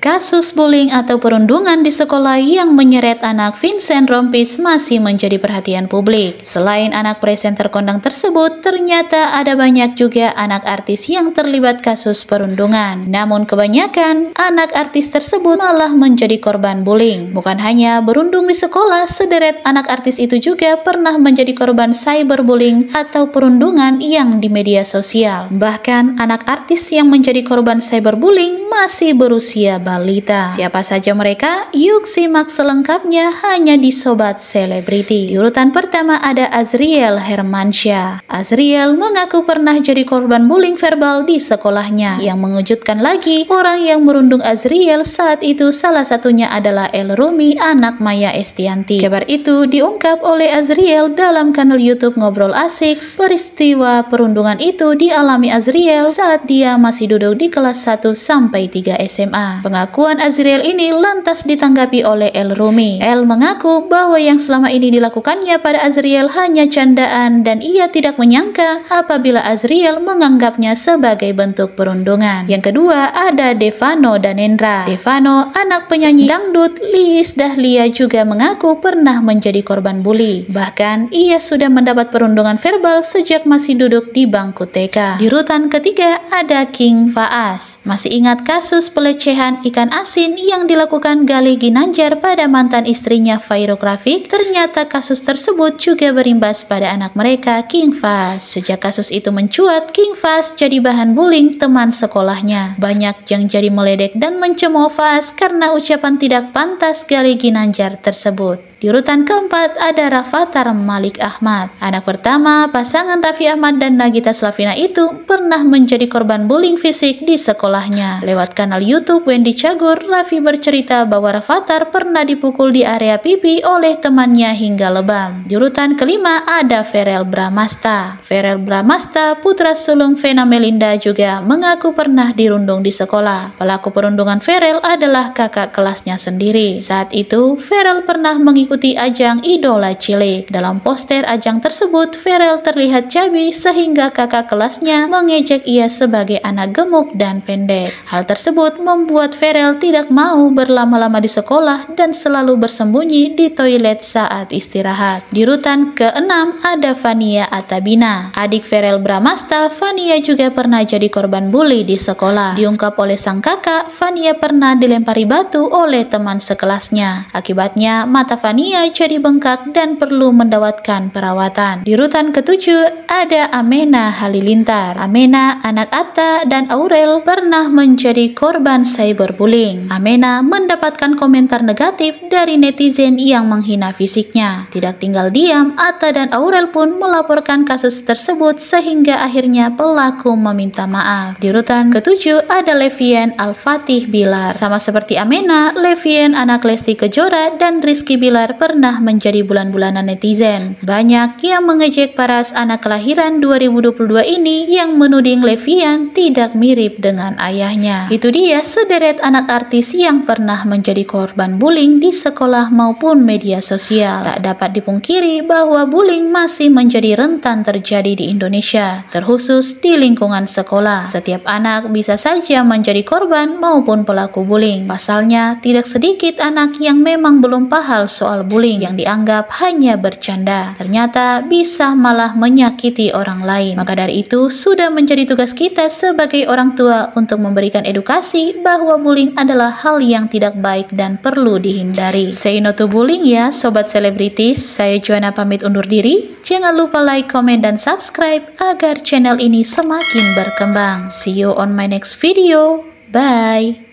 Kasus bullying atau perundungan di sekolah yang menyeret anak Vincent Rompis masih menjadi perhatian publik. Selain anak presenter kondang tersebut, ternyata ada banyak juga anak artis yang terlibat kasus perundungan. Namun kebanyakan anak artis tersebut malah menjadi korban bullying. Bukan hanya berundung di sekolah, sederet anak artis itu juga pernah menjadi korban cyberbullying atau perundungan yang di media sosial. Bahkan anak artis yang menjadi korban cyberbullying masih berusia balita. Siapa saja mereka? Yuk simak selengkapnya hanya di Sobat Selebriti. Di urutan pertama ada Azriel Hermansyah. Azriel mengaku pernah jadi korban bullying verbal di sekolahnya. Yang mengejutkan lagi, orang yang merundung Azriel saat itu salah satunya adalah Elrumi, anak Maya Estianty. Kabar itu diungkap oleh Azriel dalam kanal YouTube Ngobrol Asik. Peristiwa perundungan itu dialami Azriel saat dia masih duduk di kelas 1 sampai 3 SMA. Pengakuan Azriel ini lantas ditanggapi oleh Elrumi. El mengaku bahwa yang selama ini dilakukannya pada Azriel hanya candaan dan ia tidak menyangka apabila Azriel menganggapnya sebagai bentuk perundungan. Yang kedua ada Devano Danendra. Devano, anak penyanyi dangdut Liis Dahlia, juga mengaku pernah menjadi korban bully. Bahkan ia sudah mendapat perundungan verbal sejak masih duduk di bangku TK. Di urutan ketiga ada King Faas. Masih ingat kasus pelecehan ikan asin yang dilakukan Galih Ginanjar pada mantan istrinya Fairuk Rafiq? Ternyata kasus tersebut juga berimbas pada anak mereka, King Faas. Sejak kasus itu mencuat, King Faas jadi bahan bullying teman sekolahnya. Banyak yang jadi meledek dan mencemooh Faas karena ucapan tidak pantas Galih Ginanjar tersebut. Di urutan keempat ada Rafathar Malik Ahmad. Anak pertama pasangan Raffi Ahmad dan Nagita Slavina itu pernah menjadi korban bullying fisik di sekolahnya. Lewat kanal YouTube Wendy Cagur, Raffi bercerita bahwa Rafathar pernah dipukul di area pipi oleh temannya hingga lebam. Di urutan kelima ada Verrell Bramasta. Verrell Bramasta, putra sulung Vena Melinda, juga mengaku pernah dirundung di sekolah. Pelaku perundungan Verrell adalah kakak kelasnya sendiri. Saat itu Verrell pernah mengikuti ajang Idola Cilik. Dalam poster ajang tersebut, Verrell terlihat cabi sehingga kakak kelasnya mengejek ia sebagai anak gemuk dan pendek. Hal tersebut membuat Verrell tidak mau berlama-lama di sekolah dan selalu bersembunyi di toilet saat istirahat. Di urutan ke-6 ada Vania Atabina. Adik Verrell Bramasta, Vania juga pernah jadi korban bully di sekolah. Diungkap oleh sang kakak, Vania pernah dilempari batu oleh teman sekelasnya. Akibatnya mata Vania jadi bengkak dan perlu mendapatkan perawatan. Di urutan ke-7 ada Amena Halilintar. Amena, anak Atta dan Aurel, pernah menjadi korban cyberbullying. Amena mendapatkan komentar negatif dari netizen yang menghina fisiknya. Tidak tinggal diam, Atta dan Aurel pun melaporkan kasus tersebut sehingga akhirnya pelaku meminta maaf. Di urutan ke-7 ada Levien Al-Fatih Bilar. Sama seperti Amena, Levien, anak Lesti Kejora dan Rizky Bilar, pernah menjadi bulan-bulanan netizen. Banyak yang mengejek paras anak kelahiran 2022 ini yang menuding Levien tidak mirip dengan ayahnya. Itu dia sederet anak artis yang pernah menjadi korban bullying di sekolah maupun media sosial. Tak dapat dipungkiri bahwa bullying masih menjadi rentan terjadi di Indonesia, terkhusus di lingkungan sekolah. Setiap anak bisa saja menjadi korban maupun pelaku bullying. Pasalnya, tidak sedikit anak yang memang belum paham soal bullying yang dianggap hanya bercanda, ternyata bisa malah menyakiti orang lain. Maka dari itu sudah menjadi tugas kita sebagai orang tua untuk memberikan edukasi bahwa bullying adalah hal yang tidak baik dan perlu dihindari. Say no to bullying ya Sobat Selebritis. Saya Joanna pamit undur diri. Jangan lupa like, comment, dan subscribe agar channel ini semakin berkembang. See you on my next video. Bye.